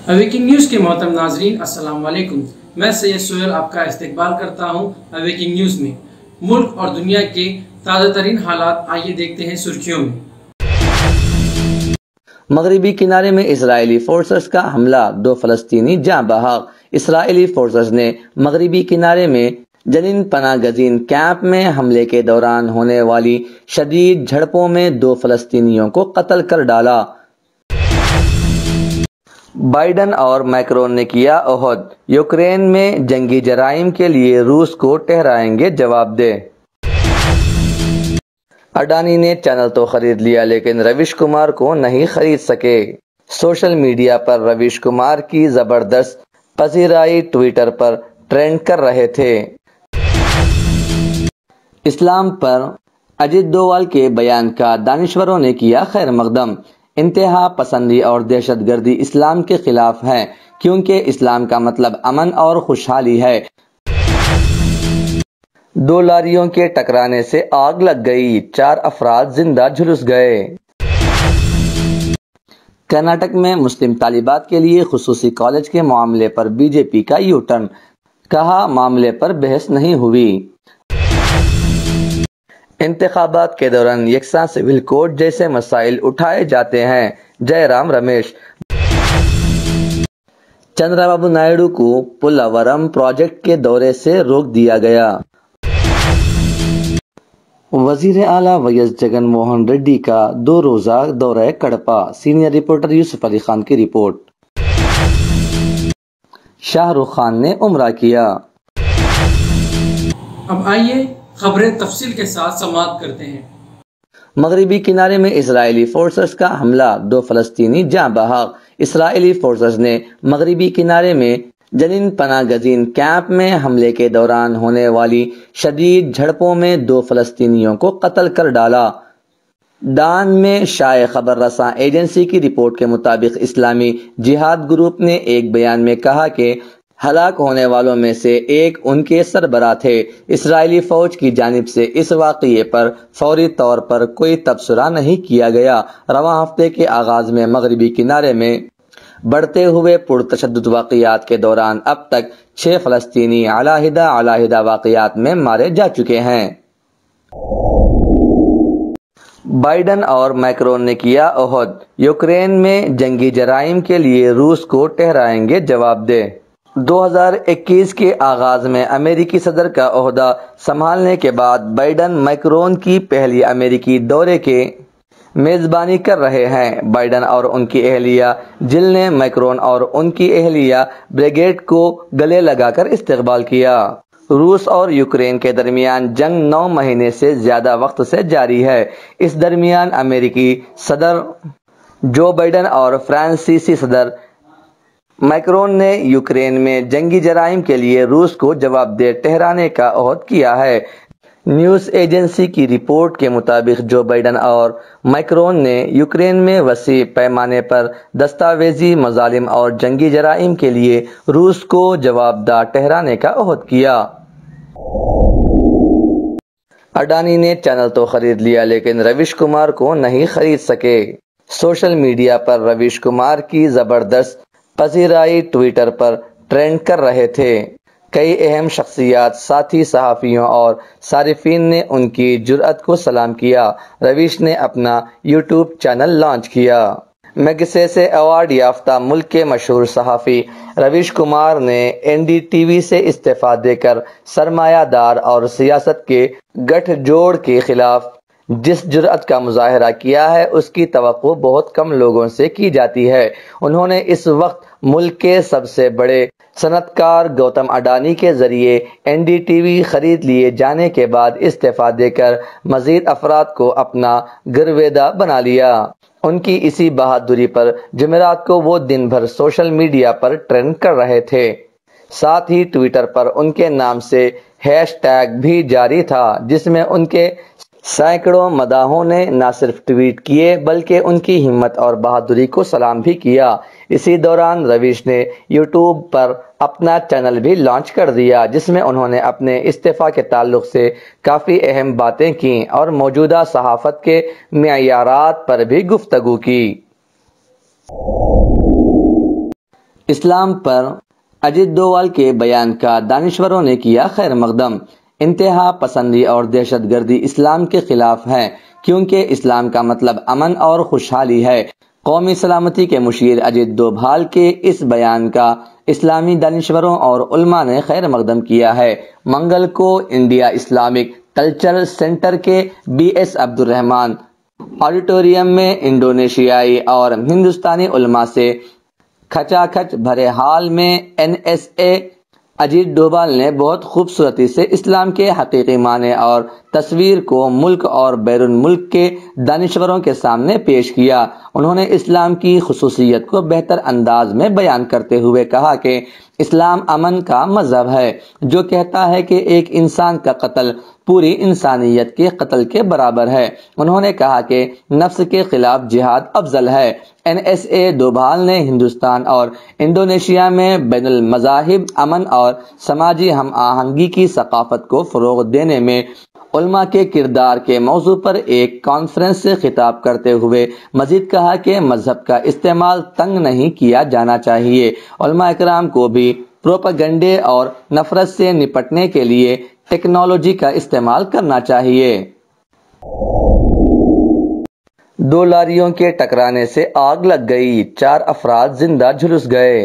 Awaking news के मोहतरम नाजरीन, अस्सलाम वालेकुम। मैं सैयद सोहेल आपका इस्तकबाल करता हूँ अवेकिंग न्यूज़ में। मुल्क और दुनिया के ताज़ा तरीन हालात, आइए देखते हैं सुर्खियों में। मगरबी किनारे में इजरायली फोर्सेस का हमला, 2 फलस्तीनी जाँ बहक। इजरायली फोर्सेस ने मगरबी किनारे में जनीन पनाह गजीन कैंप में हमले के दौरान होने वाली शदीद झड़पों में 2 फलस्तीनियों को कत्ल कर डाला। बाइडन और मैक्रोन ने किया ओहद, यूक्रेन में जंगी जराइम के लिए रूस को ठहराएंगे जवाबदेह। अडानी ने चैनल तो खरीद लिया लेकिन रवीश कुमार को नहीं खरीद सके। सोशल मीडिया पर रवीश कुमार की जबरदस्त पजीराई ट्विटर पर ट्रेंड कर रहे थे। इस्लाम पर अजित डोवाल के बयान का दानिश्वरों ने किया खैर मकदम। इंतहा पसंदी और दहशतगर्दी इस्लाम के खिलाफ है, क्योंकि इस्लाम का मतलब अमन और खुशहाली है। 2 लारियों के टकराने से आग लग गई, 4 अफराद जिंदा झुलस गए। कर्नाटक में मुस्लिम तालिबात के लिए खुसूसी कॉलेज के मामले पर बीजेपी का यू टर्न, कहा मामले पर बहस नहीं हुई। इंतखाबात के दौरान यकसा सिविल कोड जैसे मसाइल उठाए जाते हैं, जयराम रमेश। चंद्रबाबू नायडू को पोलावरम प्रोजेक्ट के दौरे से रोक दिया गया। वजीर आला वैएस जगन मोहन रेड्डी का 2 रोजा दौरा कड़पा, सीनियर रिपोर्टर यूसुफ अली खान की रिपोर्ट। शाहरुख खान ने उम्रा किया। अब आइए खबरें तफसील के साथ समाप्त करते हैं। मगरबी किनारे में इजरायली फोर्सेस का हमला, 2 फलस्तीनी जाँ बहक। इजरायली फोर्सेस ने मगरबी किनारे में जनीन पनाह गजीन कैंप में हमले के दौरान होने वाली शदीद झड़पों में 2 फलस्तीनियों को कत्ल कर डाला। डान में शाये खबर रसां एजेंसी की रिपोर्ट के मुताबिक इस्लामी जिहाद ग्रुप ने एक बयान में कहा कि हलाक होने वालों में से एक उनके सरबराह थे। इस्राएली फौज की जानिब से इस वाक़ये पर फौरी तौर पर कोई तबसरा नहीं किया गया। रवां हफ्ते के आगाज में मगरबी किनारे में बढ़ते हुए पुरतशद्दुद वाक़यात के दौरान अब तक 6 फलस्तीनी अलहदा वाक़यात में मारे जा चुके हैं। बाइडन और मैक्रोन ने किया ओहद, यूक्रेन में जंगी जराइम के लिए रूस को ठहराएंगे जवाबदेह। 2021 के आगाज में अमेरिकी सदर का ओहदा संभालने के बाद बाइडन मैक्रोन की पहली अमेरिकी दौरे के मेज़बानी कर रहे हैं। बाइडन और उनकी अहलिया जिल ने मैक्रोन और उनकी अहलिया ब्रिगेड को गले लगाकर इस्तकबाल किया। रूस और यूक्रेन के दरमियान जंग 9 महीने से ज्यादा वक्त से जारी है। इस दरमियान अमेरिकी सदर जो बाइडन और फ्रांसीसी सदर मैक्रोन ने यूक्रेन में जंगी जराइम के लिए रूस को जवाबदेह ठहराने का ओहद किया है। न्यूज़ एजेंसी की रिपोर्ट के मुताबिक जो बाइडन और मैक्रोन ने यूक्रेन में वसी पैमाने पर दस्तावेजी मजालिम और जंगी जराइम के लिए रूस को जवाबदेह ठहराने का ओहद किया। अडानी ने चैनल तो खरीद लिया लेकिन रवीश कुमार को नहीं खरीद सके। सोशल मीडिया पर रवीश कुमार की जबरदस्त पजीराई ट्विटर पर ट्रेंड कर रहे थे। कई अहम शख्सियात, साथी सहाफ़ियों और सारिफीन ने उनकी जुर्अत को सलाम किया। रवीश ने अपना यूट्यूब चैनल लॉन्च किया। मैगसेसे अवार्ड याफ्ता मुल्क के मशहूर सहाफ़ी रवीश कुमार ने NDTV से इस्तीफ़ा देकर सरमायादार और सियासत के गठजोड़ के खिलाफ जिस जुर्अत का मुजाहरा किया है उसकी तवक्को बहुत कम लोगों से की जाती है। उन्होंने इस वक्त मुल्क के सबसे बड़े सनतकार गौतम अडानी के जरिए NDTV खरीद लिए जाने के बाद इस्तीफा देकर मजीद अफराद को अपना गिरवेदा बना लिया। उनकी इसी बहादुरी पर जुमेरात को वो दिन भर सोशल मीडिया पर ट्रेंड कर रहे थे। साथ ही ट्विटर पर उनके नाम से हैशटैग भी जारी था, जिसमें उनके सैकड़ों मदाहों ने न सिर्फ ट्वीट किए बल्कि उनकी हिम्मत और बहादुरी को सलाम भी किया। इसी दौरान रवीश ने यूट्यूब पर अपना चैनल भी लॉन्च कर दिया, जिसमें उन्होंने अपने इस्तीफा के ताल्लुक से काफ़ी अहम बातें की और मौजूदा सहाफ़त के मेयारात पर भी गुफ्तगू की। اسلام پر اجیت ڈوبھال کے بیان کا دانشوروں نے کیا خیر مقدم۔ انتہا پسندی اور دہشت گردی اسلام کے خلاف ہے، کیونکہ اسلام کا مطلب امن اور خوشحالی ہے۔ قومی سلامتی کے مشیر اجیت ڈوبھال کے اس بیان کا اسلامی دانشوروں اور علماء نے خیر مقدم کیا ہے۔ منگل کو انڈیا اسلامک کلچرل سینٹر کے بی ایس عبد الرحمان آڈیٹوریم میں انڈونیشیائی اور ہندوستانی علماء سے کھچا کھچ بھرے حال میں N S A Ajit Doval نے بہت خوبصورتی سے اسلام کے حقیقی معنی اور تصویر کو ملک اور بیرون ملک کے دانشوروں کے سامنے پیش کیا۔ انہوں نے اسلام کی خصوصیت کو بہتر انداز میں بیان کرتے ہوئے کہا کہ اسلام امن کا مذہب ہے، جو کہتا ہے کہ ایک انسان کا قتل پوری انسانیت کے قتل کے برابر ہے۔ انہوں نے کہا کہ نفس کے خلاف جہاد افضل ہے۔ این ایس اے ڈوبھال نے ہندوستان اور انڈونیشیا میں بین المذاہب امن اور سماجی ہم آہنگی کی ثقافت کو فروغ دینے میں علماء کے کردار کے موضوع پر ایک کانفرنس سے خطاب کرتے ہوئے مزید کہا کہ مذہب کا استعمال تنگ نہیں کیا جانا چاہیے۔ علماء اکرام کو بھی پروپیگنڈے اور نفرت سے نپٹنے کے لیے ٹیکنالوجی کا استعمال کرنا چاہیے۔ 2 لاریوں کے ٹکرانے سے آگ لگ گئی، 4 افراد زندہ جھلس گئے۔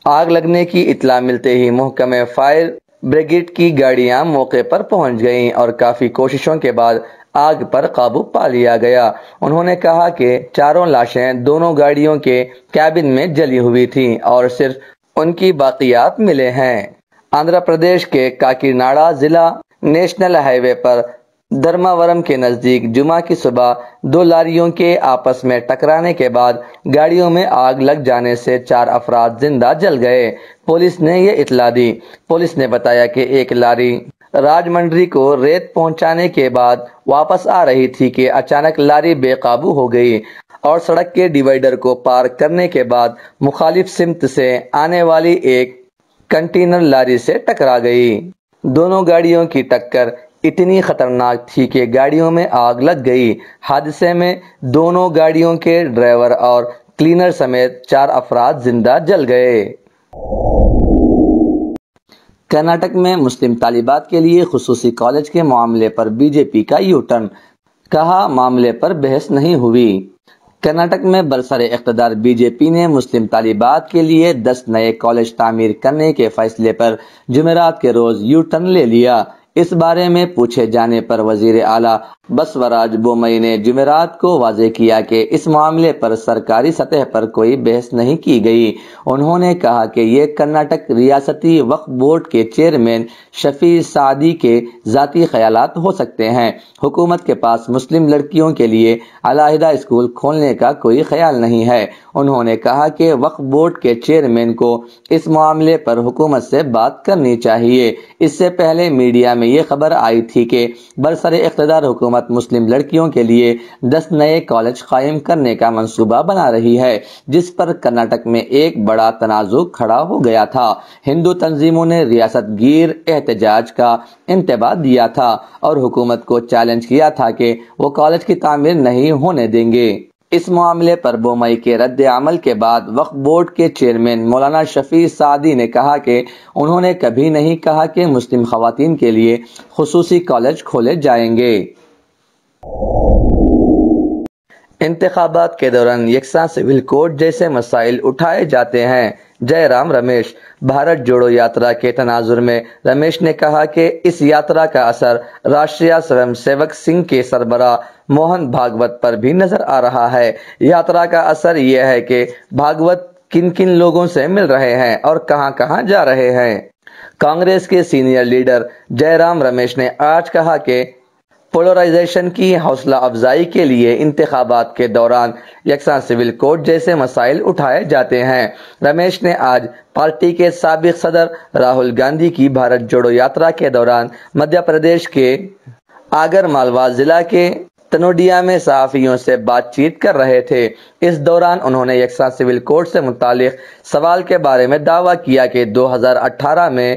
آگ لگنے کی اطلاع ملتے ہی محکمہ فائر بریگیڈ کی گاڑیاں موقع پر پہنچ گئیں اور کافی کوششوں کے بعد آگ پر قابو پا لیا گیا۔ انہوں نے کہا کہ 4 لاشیں دونوں گاڑیوں کے کیبن میں جلی ہوئی تھیں اور صرف ان کی باقیات ملے ہیں۔ آندھرا پردیش کے کاکیناڈا ضلع نیشنل ہائی وے پر دھرماورم کے نزدیک جمعہ کی صبح 2 لاریوں کے آپس میں ٹکرانے کے بعد گاڑیوں میں آگ لگ جانے سے 4 افراد زندہ جل گئے۔ پولیس نے یہ اطلاع دی۔ پولیس نے بتایا کہ ایک لاری راجمنڈری کو ریت پہنچانے کے بعد واپس آ رہی تھی کہ اچانک لاری بے قابو ہو گئی اور سڑک کے ڈیوائیڈر کو پار کرنے کے بعد مخالف سمت سے آنے والی ایک کنٹینر لاری سے ٹکرا گئی۔ دونوں گاڑیوں کی ٹکر اتنی خطرناک تھی کہ گاڑیوں میں آگ لگ گئی۔ حادثے میں دونوں گاڑیوں کے ڈرائیور اور کلینر سمیت 4 افراد زندہ جل گئے۔ کرناٹک میں مسلم طالبات کے لیے خصوصی کالج کے معاملے پر بی جے پی کا یو ٹرن، کہا معاملے پر بحث نہیں ہوئی۔ کرناٹک میں برسر اقتدار بی جے پی نے مسلم طالبات کے لیے 10 نئے کالج تعمیر کرنے کے فیصلے پر جمعرات کے روز یو ٹرن لے لیا۔ اس بارے میں پوچھے جانے پر وزیر اعلیٰ بسوراج بومئی نے جمعرات کو واضح کیا کہ اس معاملے پر سرکاری سطح پر کوئی بحث نہیں کی گئی۔ انہوں نے کہا کہ یہ کرناٹک ریاستی وقف بورڈ کے چیئرمین شفیع سعدی کے ذاتی خیالات ہو سکتے ہیں۔ حکومت کے پاس مسلم لڑکیوں کے لیے علیحدہ اسکول کھولنے کا کوئی خیال نہیں ہے۔ انہوں نے کہا کہ وقف بورڈ کے چیئرمین کو اس معاملے پر حکومت سے بات کرنی چاہیے۔ اس سے پہلے میڈیا میں یہ خبر آئی تھی کہ برسر اقتدار حکومت مسلم لڑکیوں کے لیے 10 نئے کالج قائم کرنے کا منصوبہ بنا رہی ہے، جس پر کرناٹک میں ایک بڑا تنازع کھڑا ہو گیا تھا۔ ہندو تنظیموں نے ریاست گیر احتجاج کا انتباہ دیا تھا اور حکومت کو چیلنج کیا تھا کہ وہ کالج کی تعمیر نہیں ہونے دیں گے۔ اس معاملے پر بومئی کے رد عمل کے بعد وقف بورڈ کے چیئرمین مولانا شفیع سعدی نے کہا کہ انہوں نے کبھی نہیں کہا کہ مسلم خواتین کے لیے خصوصی کالج کھولے جائیں گے۔ انتخابات کے دوران یکساں سول کوڈ جیسے مسائل اٹھائے جاتے ہیں، جے رام رمیش۔ بھارت جوڑو یاترا کے تناظر میں رمیش نے کہا کہ اس یاترا کا اثر راشٹریہ سویم سیوک سنگھ کے سربراہ موہن بھاگوت پر بھی نظر آ رہا ہے۔ یاترا کا اثر یہ ہے کہ بھاگوت کن کن لوگوں سے مل رہے ہیں اور کہاں کہاں جا رہے ہیں۔ کانگریس کے سینئر لیڈر جے رام رمیش نے آج کہا کہ پولرائزیشن کی حوصلہ افزائی کے لیے انتخابات کے دوران یکساں سول کوڈ جیسے مسائل اٹھائے جاتے ہیں۔ رمیش نے آج پارٹی کے سابق صدر راہل گاندھی کی بھارت جوڑو یاترا کے دوران مدھیہ پردیش کے آگر مالوا ضلع کے تنوڈیا میں صحافیوں سے بات چیت کر رہے تھے۔ اس دوران انہوں نے یکساں سول کوڈ سے متعلق سوال کے بارے میں دعویٰ کیا کہ 2018 میں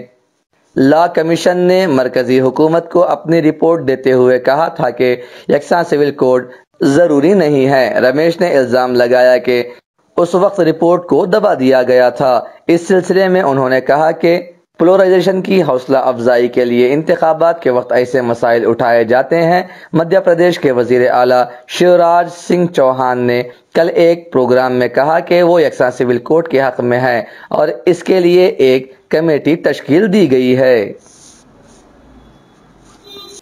لا کمیشن نے مرکزی حکومت کو اپنی رپورٹ دیتے ہوئے کہا تھا کہ یکساں سول کوڈ ضروری نہیں ہے۔ رمیش نے الزام لگایا کہ उस वक्त रिपोर्ट को दबा दिया गया था। इस सिलसिले में उन्होंने कहा कि पोलराइजेशन की हौसला अफजाई के लिए इंतखाबात के वक्त ऐसे मसाइल उठाए जाते हैं। मध्य प्रदेश के वजीर आला शिवराज सिंह चौहान ने कल एक प्रोग्राम में कहा कि वो यकसा सिविल कोड के हक में है और इसके लिए एक कमेटी तश्कील दी गई है।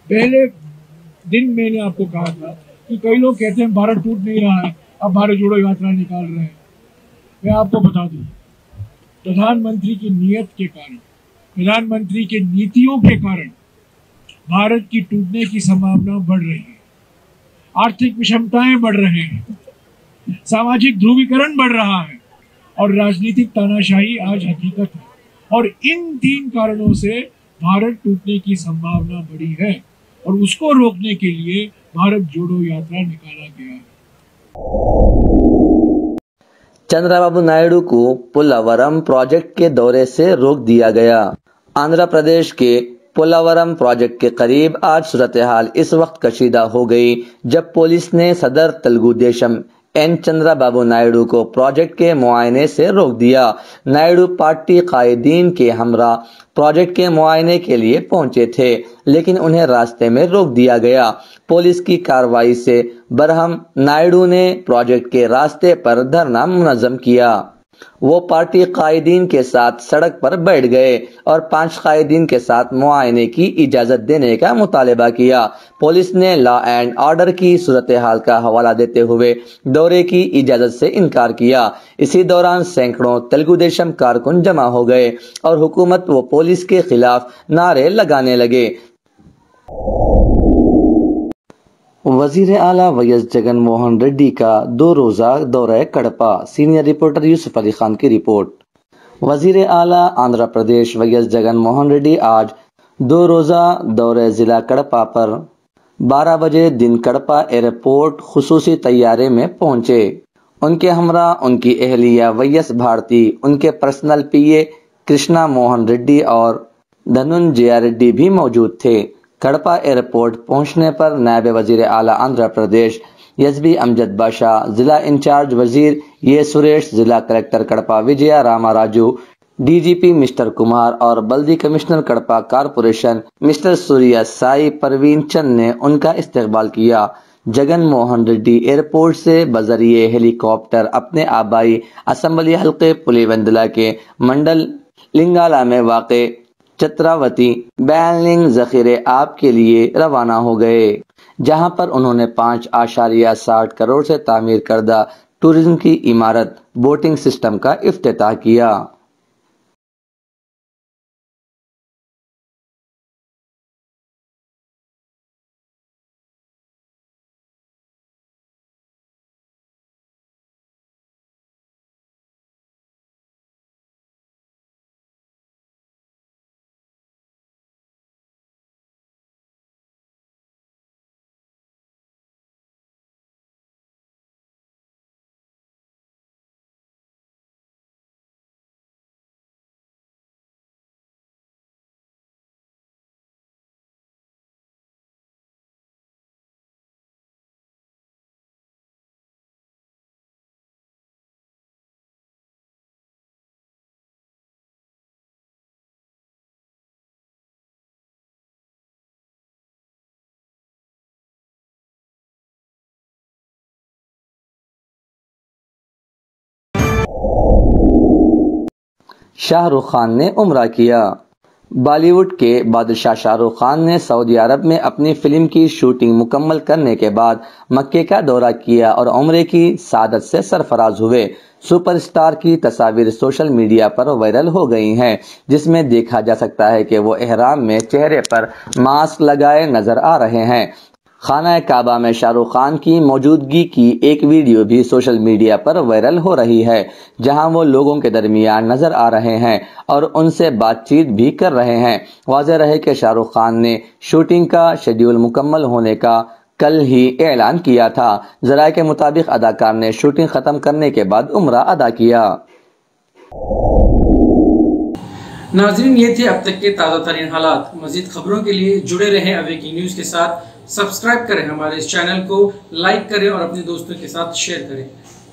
पहले दिन मैंने आपको कहा था कि कई लोग कहते हैं भारत टूट नहीं रहा है, अब भारत जोड़ो यात्रा निकाल रहे हैं। मैं आपको बता दूं, प्रधानमंत्री की नीयत के कारण, प्रधानमंत्री के नीतियों के कारण भारत की टूटने की संभावना बढ़ रही है। आर्थिक विषमताएं बढ़ रहे हैं, सामाजिक ध्रुवीकरण बढ़ रहा है और राजनीतिक तानाशाही आज हकीकत है। और इन 3 कारणों से भारत टूटने की संभावना बढ़ी है और उसको रोकने के लिए भारत जोड़ो यात्रा निकाला गया है। चंद्रबाबू नायडू को पोलावरम प्रोजेक्ट के दौरे से रोक दिया गया। आंध्र प्रदेश के पोलावरम प्रोजेक्ट के करीब आज सूरत हाल इस वक्त कशीदा हो गई जब पुलिस ने सदर तेलुगु देशम एन चंद्रबाबू नायडू को प्रोजेक्ट के मुआयने से रोक दिया। नायडू पार्टी कायदीन के हमरा प्रोजेक्ट के मुआयने के लिए पहुंचे थे, लेकिन उन्हें रास्ते में रोक दिया गया। पुलिस की कार्रवाई से बरहम नायडू ने प्रोजेक्ट के रास्ते पर धरना मुनज़्ज़म किया। वो पार्टी कायदीन के साथ सड़क पर बैठ गए और 5 कायदीन के साथ मुआयने की इजाजत देने का मुतालबा किया। पुलिस ने लॉ एंड ऑर्डर की सूरत हाल का हवाला देते हुए दौरे की इजाजत से इनकार किया। इसी दौरान सैकड़ों तेलुगु देशम कारकुन जमा हो गए और हुकूमत व पुलिस के खिलाफ नारे लगाने लगे। वजीर आला वैएस जगन मोहन रेड्डी का 2 रोज़ा दौरा कड़पा। सीनियर रिपोर्टर यूसुफ अली खान की रिपोर्ट। वजीर आला आंध्र प्रदेश वैएस जगन मोहन रेड्डी आज 2 रोज़ा दौरे जिला कड़पा पर 12 बजे दिन कड़पा एयरपोर्ट खुसूसी तैयारे में पहुंचे। उनके हमरा उनकी अहलिया वैएस भारती, उनके पर्सनल पीए कृष्णा मोहन रेड्डी और धनंजय रेड्डी भी मौजूद थे। कड़पा एयरपोर्ट पहुंचने पर नायब वजीर आला आंध्र प्रदेश एसबी अमजद बादशाह, जिला इंचार्ज वजीर ये सुरेश, जिला collector Kadapa Vijaya Ramaraju, DGP mister Kumar और बल्दी commissioner Kadapa corporation mister Surya Sai Praveen Chand ने उनका इस्तकबाल किया। जगन मोहन रेड्डी एयरपोर्ट से बजरिए हेलीकॉप्टर अपने आबाई असम्बली हल्के पुलिवेंदला के मंडल लिंगाला में वाक़े चित्रावती बैलिंग जखीरे आब के लिए रवाना हो गए, जहां पर उन्होंने 5.60 करोड़ से तामीर करदा टूरिज्म की इमारत बोटिंग सिस्टम का इफ्तिताह किया। शाहरुख खान ने उम्रा किया। बॉलीवुड के बादशाह शाहरुख खान ने सऊदी अरब में अपनी फिल्म की शूटिंग मुकम्मल करने के बाद मक्के का दौरा किया और उम्रे की सादत से सरफराज हुए। सुपरस्टार की तस्वीर सोशल मीडिया पर वायरल हो गई हैं, जिसमें देखा जा सकता है कि वो एहराम में चेहरे पर मास्क लगाए नजर आ रहे हैं। खाना काबा में शाहरुख खान की मौजूदगी की एक वीडियो भी सोशल मीडिया पर वायरल हो रही है, जहां वो लोगों के दरमियान नजर आ रहे हैं और उनसे बातचीत भी कर रहे हैं। वाज़ेह रहे कि शाहरुख खान ने शूटिंग का शेड्यूल मुकम्मल होने का कल ही ऐलान किया था। ज़राए के मुताबिक अदाकार ने शूटिंग खत्म करने के बाद उम्रा अदा किया। नाज़रीन, ये थे अब तक के ताज़ा तरीन हालात। मज़ीद खबरों के लिए जुड़े रहें अवेकिंग न्यूज़ के साथ। सब्सक्राइब करें हमारे इस चैनल को, लाइक करें और अपने दोस्तों के साथ शेयर करें।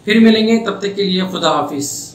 फिर मिलेंगे, तब तक के लिए खुदा हाफिज।